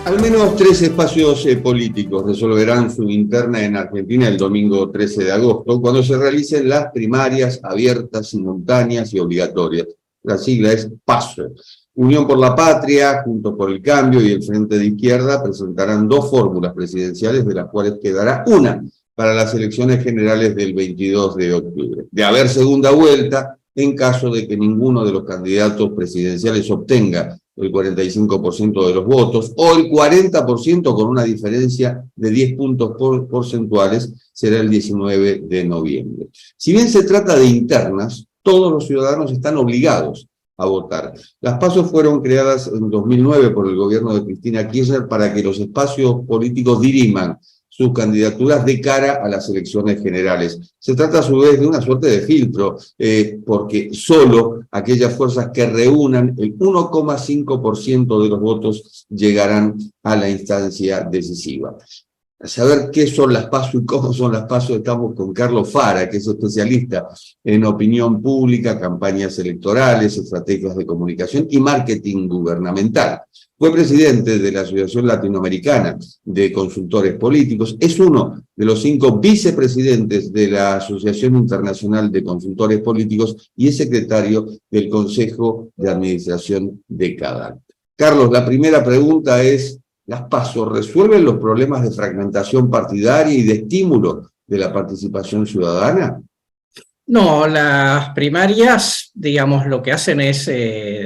Al menos 3 espacios políticos resolverán su interna en Argentina el domingo 13 de agosto, cuando se realicen las primarias abiertas, simultáneas y obligatorias. La sigla es PASO. Unión por la Patria, Juntos por el Cambio y el Frente de Izquierda presentarán 2 fórmulas presidenciales, de las cuales quedará una para las elecciones generales del 22 de octubre. De haber segunda vuelta, en caso de que ninguno de los candidatos presidenciales obtenga el 45% de los votos, o el 40% con una diferencia de 10 puntos porcentuales, será el 19 de noviembre. Si bien se trata de internas, todos los ciudadanos están obligados a votar. Las PASO fueron creadas en 2009 por el gobierno de Cristina Kirchner para que los espacios políticos diriman sus candidaturas de cara a las elecciones generales. Se trata a su vez de una suerte de filtro, porque solo aquellas fuerzas que reúnan el 1,5% de los votos llegarán a la instancia decisiva. A saber qué son las PASO y cómo son las PASO, estamos con Carlos Fara, que es especialista en opinión pública, campañas electorales, estrategias de comunicación y marketing gubernamental. Fue presidente de la Asociación Latinoamericana de Consultores Políticos, es uno de los 5 vicepresidentes de la Asociación Internacional de Consultores Políticos y es secretario del Consejo de Administración de CADAC. Carlos, la primera pregunta es: ¿las PASO resuelven los problemas de fragmentación partidaria y de estímulo de la participación ciudadana? No, las primarias, digamos, lo que hacen es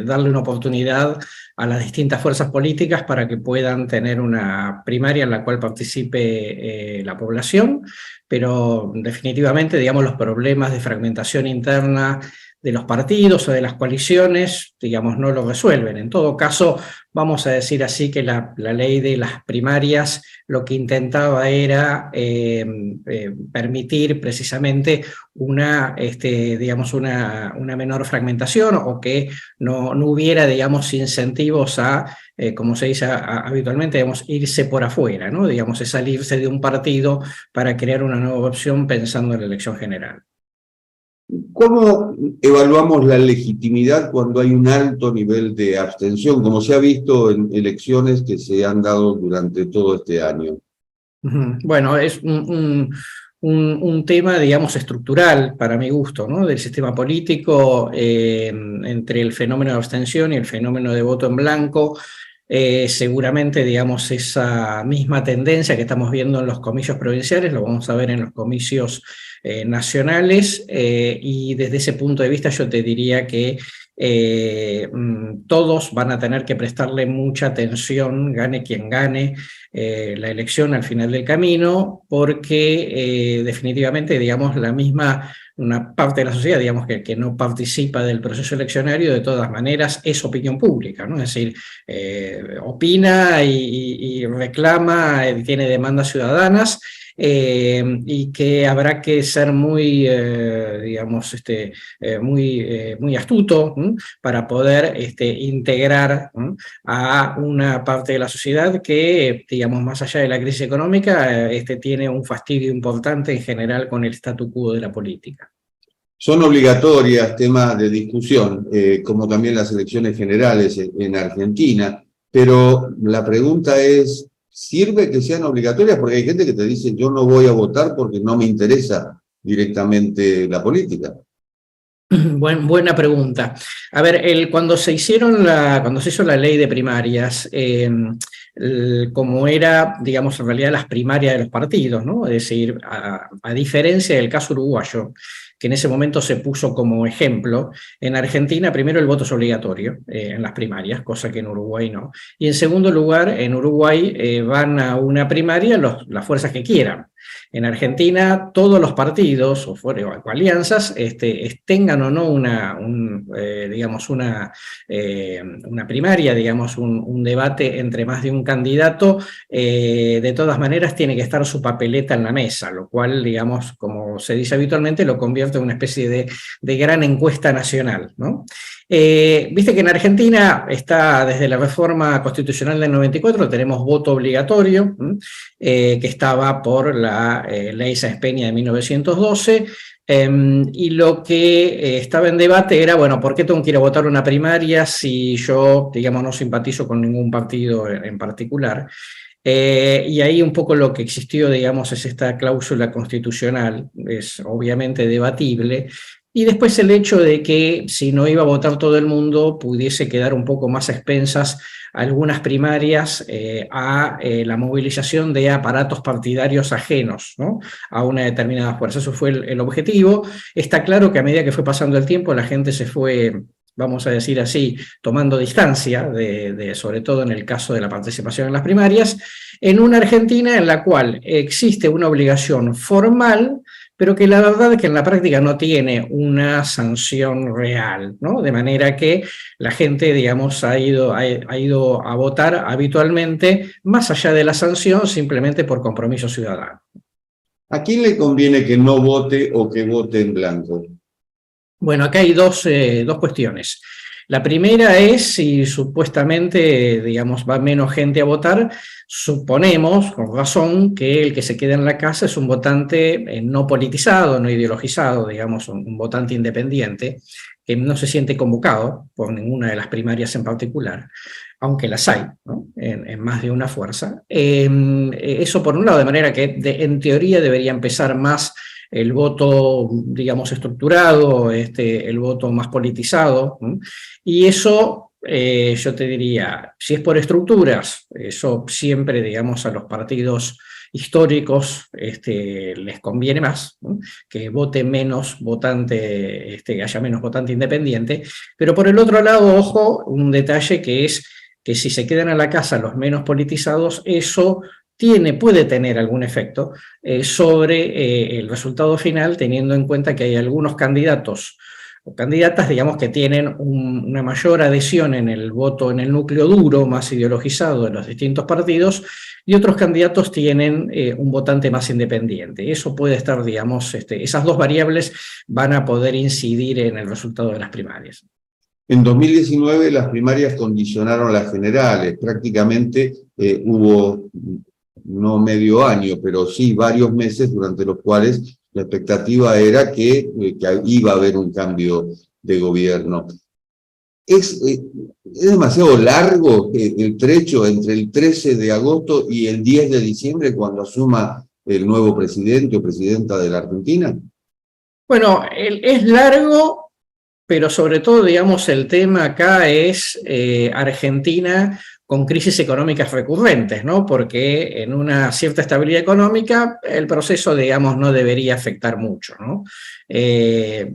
darle una oportunidad a las distintas fuerzas políticas para que puedan tener una primaria en la cual participe la población, pero definitivamente, digamos, los problemas de fragmentación interna de los partidos o de las coaliciones, digamos, no lo resuelven. En todo caso, vamos a decir así que la ley de las primarias lo que intentaba era permitir precisamente digamos, una menor fragmentación, o que no hubiera, digamos, incentivos a, como se dice habitualmente, digamos, irse por afuera, ¿no? Digamos, es salirse de un partido para crear una nueva opción pensando en la elección general. ¿Cómo evaluamos la legitimidad cuando hay un alto nivel de abstención, como se ha visto en elecciones que se han dado durante todo este año? Bueno, es un tema, digamos, estructural, para mi gusto, ¿no? Del sistema político, entre el fenómeno de abstención y el fenómeno de voto en blanco. Seguramente, digamos, esa misma tendencia que estamos viendo en los comicios provinciales, lo vamos a ver en los comicios nacionales, y desde ese punto de vista yo te diría que todos van a tener que prestarle mucha atención, gane quien gane la elección al final del camino, porque definitivamente, digamos, una parte de la sociedad, digamos, que no participa del proceso eleccionario, de todas maneras es opinión pública, ¿no? Es decir, opina y reclama, tiene demandas ciudadanas, y que habrá que ser muy, digamos, muy astuto para poder integrar a una parte de la sociedad que, digamos, más allá de la crisis económica, tiene un fastidio importante en general con el statu quo de la política. Son obligatorias, temas de discusión, como también las elecciones generales en Argentina, pero la pregunta es: ¿sirve que sean obligatorias? Porque hay gente que te dice: yo no voy a votar porque no me interesa directamente la política. Buena pregunta. A ver, cuando se hizo la ley de primarias, como era, digamos, en realidad las primarias de los partidos, ¿no? Es decir, a diferencia del caso uruguayo, que en ese momento se puso como ejemplo, en Argentina primero el voto es obligatorio en las primarias, cosa que en Uruguay no. Y en segundo lugar, en Uruguay van a una primaria las fuerzas que quieran. En Argentina, todos los partidos o alianzas tengan o no una primaria, digamos, un debate entre más de un candidato, de todas maneras tiene que estar su papeleta en la mesa, lo cual, digamos, como se dice habitualmente, lo convierte en una especie de gran encuesta nacional, ¿no? Viste que en Argentina está, desde la reforma constitucional del 94, tenemos voto obligatorio, que estaba por la ley Sáenz Peña de 1912, Y lo que estaba en debate era, bueno, ¿por qué tengo que ir a votar una primaria si yo, digamos, no simpatizo con ningún partido en particular? Y ahí un poco lo que existió, digamos, es esta cláusula constitucional, es obviamente debatible, y después el hecho de que si no iba a votar todo el mundo, pudiese quedar un poco más a expensas algunas primarias a la movilización de aparatos partidarios ajenos, ¿no?, a una determinada fuerza. Eso fue el objetivo. Está claro que a medida que fue pasando el tiempo, la gente se fue, vamos a decir así, tomando distancia, sobre todo en el caso de la participación en las primarias, en una Argentina en la cual existe una obligación formal, pero que la verdad es que en la práctica no tiene una sanción real, ¿no? De manera que la gente, digamos, ha ido a votar habitualmente, más allá de la sanción, simplemente por compromiso ciudadano. ¿A quién le conviene que no vote o que vote en blanco? Bueno, acá hay dos cuestiones. La primera es si supuestamente, digamos, va menos gente a votar, suponemos, con razón, que el que se queda en la casa es un votante no politizado, no ideologizado, digamos, un votante independiente, que no se siente convocado por ninguna de las primarias en particular, aunque las hay, ¿no?, en más de una fuerza. Eso por un lado, de manera que en teoría debería empezar más el voto, digamos, estructurado, el voto más politizado, ¿no? Y eso, yo te diría, si es por estructuras, eso siempre, digamos, a los partidos históricos les conviene más, ¿no?, que vote menos votante, que haya menos votante independiente. Pero por el otro lado, ojo, un detalle que es que si se quedan a la casa los menos politizados, eso puede tener algún efecto sobre el resultado final, teniendo en cuenta que hay algunos candidatos o candidatas, digamos, que tienen una mayor adhesión en el voto, en el núcleo duro, más ideologizado de los distintos partidos, y otros candidatos tienen un votante más independiente. Eso puede estar, digamos, esas dos variables van a poder incidir en el resultado de las primarias. En 2019 las primarias condicionaron las generales, prácticamente hubo no medio año, pero sí varios meses durante los cuales la expectativa era que iba a haber un cambio de gobierno. ¿Es demasiado largo el trecho entre el 13 de agosto y el 10 de diciembre cuando asuma el nuevo presidente o presidenta de la Argentina? Bueno, es largo, pero sobre todo, digamos, el tema acá es Argentina con crisis económicas recurrentes, ¿no? Porque en una cierta estabilidad económica el proceso, digamos, no debería afectar mucho, ¿no?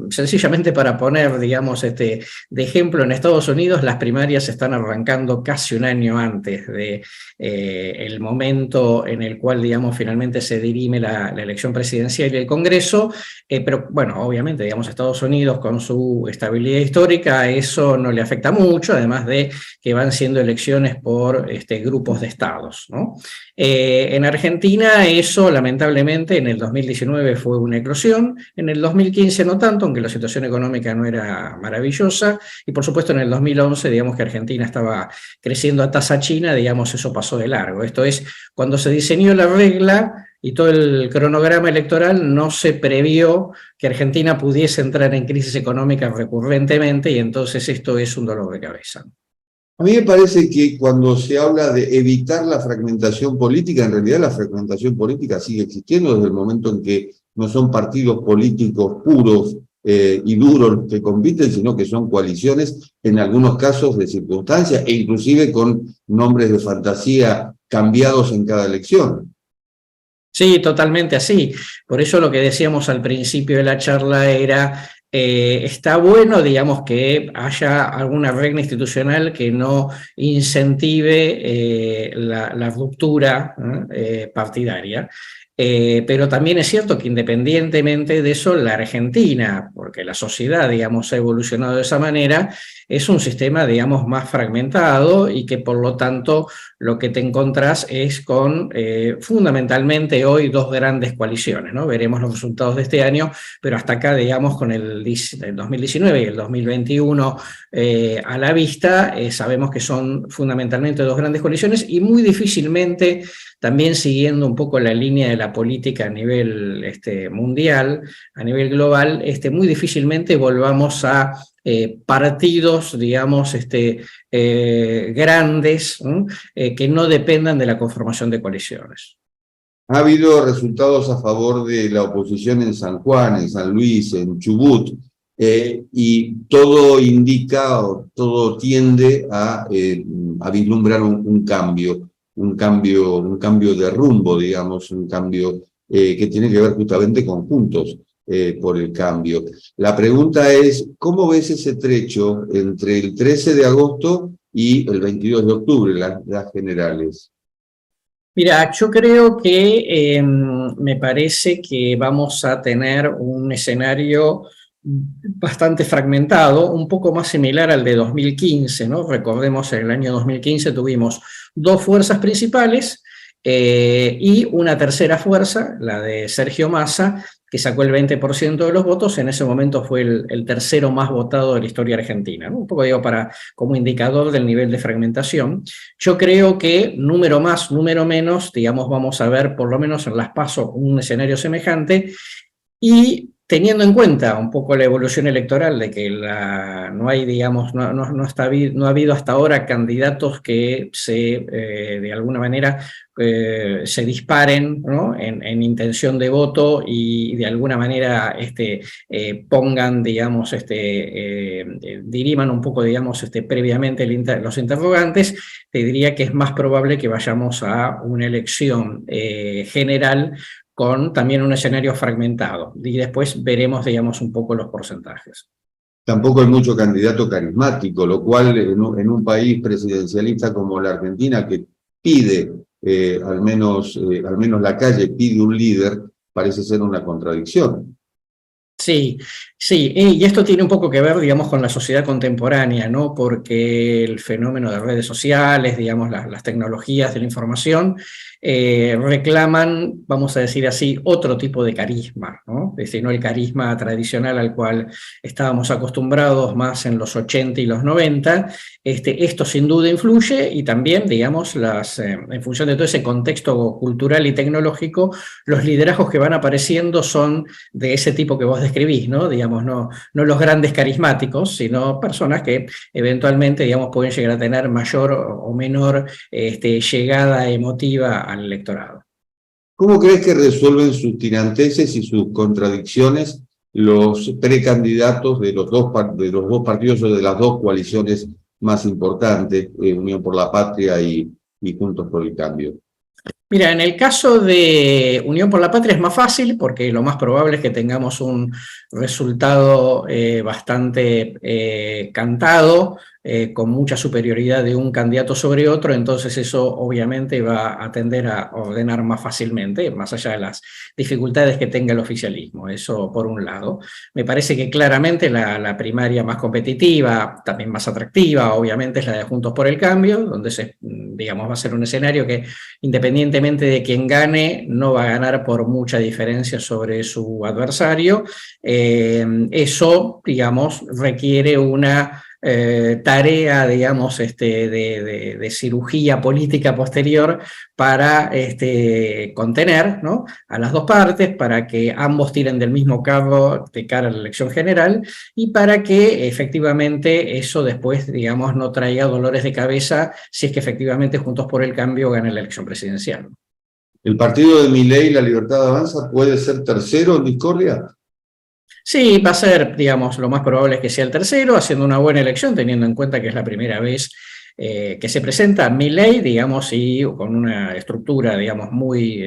Sencillamente para poner, digamos, de ejemplo, en Estados Unidos las primarias están arrancando casi un año antes de el momento en el cual, digamos, finalmente se dirime la elección presidencial y el Congreso, pero bueno, obviamente, digamos, Estados Unidos con su estabilidad histórica, eso no le afecta mucho, además de que van siendo elecciones por grupos de estados, ¿no? En Argentina eso lamentablemente en el 2019 fue una eclosión, en el 2015 no tanto, aunque la situación económica no era maravillosa, y por supuesto en el 2011, digamos que Argentina estaba creciendo a tasa china, digamos, eso pasó de largo. Esto es, cuando se diseñó la regla y todo el cronograma electoral, no se previó que Argentina pudiese entrar en crisis económica recurrentemente, y entonces esto es un dolor de cabeza. A mí me parece que cuando se habla de evitar la fragmentación política, en realidad la fragmentación política sigue existiendo desde el momento en que no son partidos políticos puros y duros los que compiten, sino que son coaliciones, en algunos casos de circunstancias, e inclusive con nombres de fantasía cambiados en cada elección. Sí, totalmente así. Por eso lo que decíamos al principio de la charla era, está bueno, digamos, que haya alguna regla institucional que no incentive la ruptura partidaria. Pero también es cierto que independientemente de eso, la Argentina, porque la sociedad, digamos, ha evolucionado de esa manera, es un sistema, digamos, más fragmentado y que por lo tanto lo que te encontrás es con fundamentalmente hoy dos grandes coaliciones, ¿no? Veremos los resultados de este año, pero hasta acá, digamos, con el 2019 y el 2021 a la vista, sabemos que son fundamentalmente dos grandes coaliciones y muy difícilmente también siguiendo un poco la línea de la política a nivel mundial, a nivel global, muy difícilmente volvamos a partidos, digamos, grandes, que no dependan de la conformación de coaliciones. Ha habido resultados a favor de la oposición en San Juan, en San Luis, en Chubut, y todo indica o todo tiende a vislumbrar un cambio de rumbo, digamos, un cambio que tiene que ver justamente con Juntos por el Cambio. La pregunta es, ¿cómo ves ese trecho entre el 13 de agosto y el 22 de octubre, las generales? Mira, yo creo que me parece que vamos a tener un escenario bastante fragmentado, un poco más similar al de 2015, ¿no? Recordemos, en el año 2015 tuvimos dos fuerzas principales y una tercera fuerza, la de Sergio Massa, que sacó el 20% de los votos. En ese momento fue el tercero más votado de la historia argentina, ¿no? Un poco, digo, como indicador del nivel de fragmentación. Yo creo que número más, número menos, digamos, vamos a ver por lo menos en las PASO un escenario semejante, y teniendo en cuenta un poco la evolución electoral de que no hay, digamos, no ha habido hasta ahora candidatos que de alguna manera se disparen, ¿no? en intención de voto y de alguna manera pongan, digamos, diriman un poco, digamos, previamente los interrogantes. Te diría que es más probable que vayamos a una elección general con también un escenario fragmentado, y después veremos, digamos, un poco los porcentajes. Tampoco hay mucho candidato carismático, lo cual en un país presidencialista como la Argentina, que pide, al menos la calle pide un líder, parece ser una contradicción. Sí, sí, y esto tiene un poco que ver, digamos, con la sociedad contemporánea, ¿no? Porque el fenómeno de redes sociales, digamos, las tecnologías de la información, reclaman, vamos a decir así, otro tipo de carisma, ¿no? Es decir, no el carisma tradicional al cual estábamos acostumbrados más en los 80 y los 90. Esto sin duda influye, y también, digamos, en función de todo ese contexto cultural y tecnológico, los liderazgos que van apareciendo son de ese tipo que vos describís, ¿no? Digamos, no los grandes carismáticos, sino personas que eventualmente, digamos, pueden llegar a tener mayor o menor llegada emotiva al electorado. ¿Cómo crees que resuelven sus tiranteses y sus contradicciones los precandidatos de los dos partidos o de las dos coaliciones más importantes, Unión por la Patria y Juntos por el Cambio? Mira, en el caso de Unión por la Patria es más fácil, porque lo más probable es que tengamos un resultado bastante cantado, con mucha superioridad de un candidato sobre otro. Entonces eso obviamente va a tender a ordenar más fácilmente, más allá de las dificultades que tenga el oficialismo. Eso por un lado. Me parece que claramente la primaria más competitiva, también más atractiva, obviamente, es la de Juntos por el Cambio, donde digamos, va a ser un escenario que, independientemente de quién gane, no va a ganar por mucha diferencia sobre su adversario. Eso, digamos, requiere una tarea, digamos, de cirugía política posterior para contener, ¿no?, a las dos partes, para que ambos tiren del mismo carro de cara a la elección general, y para que efectivamente eso después, digamos, no traiga dolores de cabeza si es que efectivamente Juntos por el Cambio gana la elección presidencial. ¿El partido de Milei, La Libertad Avanza, puede ser tercero en discordia? Sí, va a ser, digamos, lo más probable es que sea el tercero, haciendo una buena elección, teniendo en cuenta que es la primera vez que se presenta Milei, digamos, y con una estructura, digamos, muy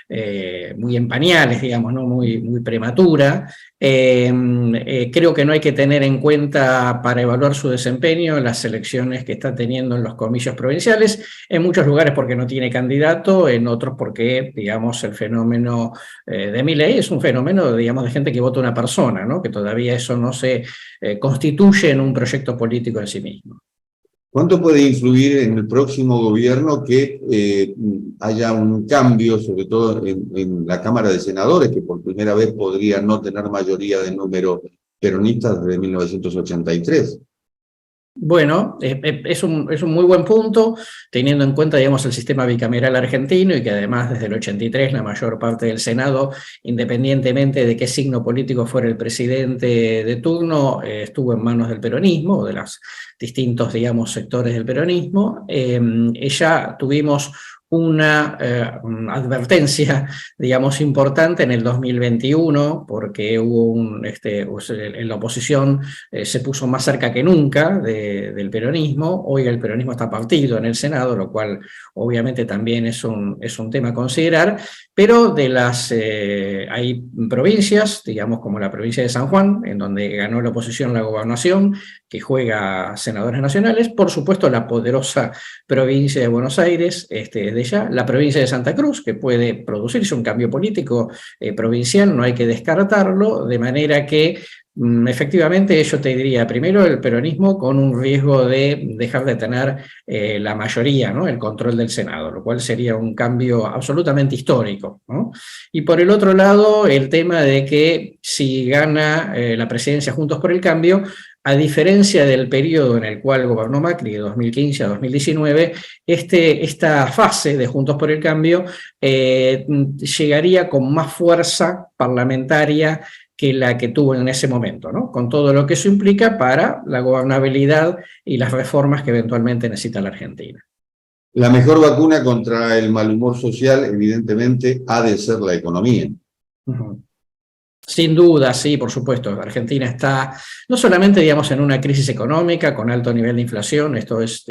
en pañales, digamos, ¿no? muy prematura. Creo que no hay que tener en cuenta, para evaluar su desempeño, las elecciones que está teniendo en los comicios provinciales, en muchos lugares porque no tiene candidato, en otros porque, digamos, el fenómeno de Milei es un fenómeno, digamos, de gente que vota una persona, ¿no? Que todavía eso no se constituye en un proyecto político en sí mismo. ¿Cuánto puede influir en el próximo gobierno que haya un cambio, sobre todo en la Cámara de Senadores, que por primera vez podría no tener mayoría de número peronistas desde 1983? Bueno, es un muy buen punto, teniendo en cuenta, digamos, el sistema bicameral argentino y que además desde el 83 la mayor parte del Senado, independientemente de qué signo político fuera el presidente de turno, estuvo en manos del peronismo o de los distintos, digamos, sectores del peronismo. Ya tuvimos una advertencia, digamos, importante en el 2021, porque hubo en la oposición se puso más cerca que nunca del peronismo. Hoy el peronismo está partido en el Senado, lo cual obviamente también es un tema a considerar, pero hay provincias, digamos como la provincia de San Juan, en donde ganó la oposición la gobernación, que juega senadores nacionales, por supuesto la poderosa provincia de Buenos Aires, de ya, la provincia de Santa Cruz, que puede producirse un cambio político provincial, no hay que descartarlo, de manera que efectivamente yo te diría, primero el peronismo con un riesgo de dejar de tener la mayoría, ¿no? El control del Senado, lo cual sería un cambio absolutamente histórico, ¿no? Y por el otro lado, el tema de que si gana la presidencia Juntos por el Cambio, a diferencia del periodo en el cual gobernó Macri, de 2015 a 2019, esta fase de Juntos por el Cambio llegaría con más fuerza parlamentaria que la que tuvo en ese momento, ¿no? Con todo lo que eso implica para la gobernabilidad y las reformas que eventualmente necesita la Argentina. La mejor vacuna contra el mal humor social, evidentemente, ha de ser la economía. Uh-huh. Sin duda, sí, por supuesto. Argentina está no solamente, digamos, en una crisis económica con alto nivel de inflación, esto es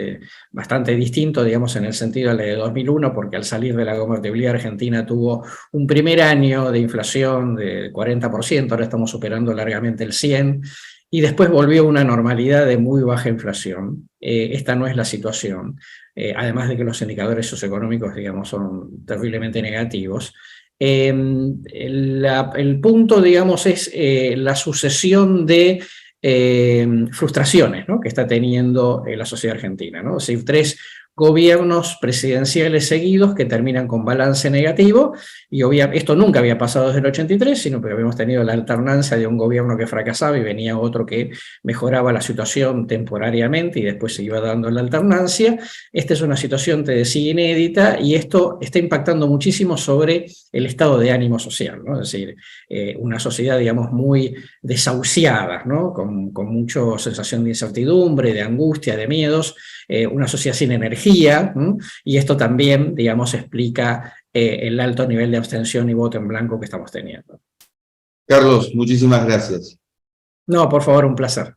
bastante distinto, digamos, en el sentido de la de 2001, porque al salir de la convertibilidad Argentina tuvo un primer año de inflación de 40%, ahora estamos superando largamente el 100%, y después volvió una normalidad de muy baja inflación. Esta no es la situación, además de que los indicadores socioeconómicos, digamos, son terriblemente negativos. El punto, digamos, es la sucesión de frustraciones, ¿no? Que está teniendo la sociedad argentina, ¿no? Es decir, 3 gobiernos presidenciales seguidos que terminan con balance negativo, y esto nunca había pasado desde el 83, sino que habíamos tenido la alternancia de un gobierno que fracasaba y venía otro que mejoraba la situación temporariamente y después se iba dando la alternancia. Esta es una situación, te decía, inédita, y esto está impactando muchísimo sobre el estado de ánimo social, ¿no? Es decir, una sociedad, digamos, muy desahuciada, ¿no? Con mucha sensación de incertidumbre, de angustia, de miedos, una sociedad sin energía, ¿no? Y esto también, digamos, explica el alto nivel de abstención y voto en blanco que estamos teniendo. Carlos, muchísimas gracias. No, por favor, un placer.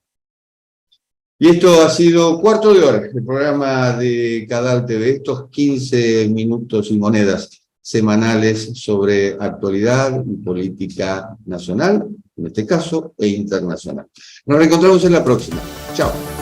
Y esto ha sido Cuarto de Hora, el programa de Cadal TV, estos 15 minutos y monedas semanales sobre actualidad y política nacional, en este caso, e internacional. Nos reencontramos en la próxima. Chao.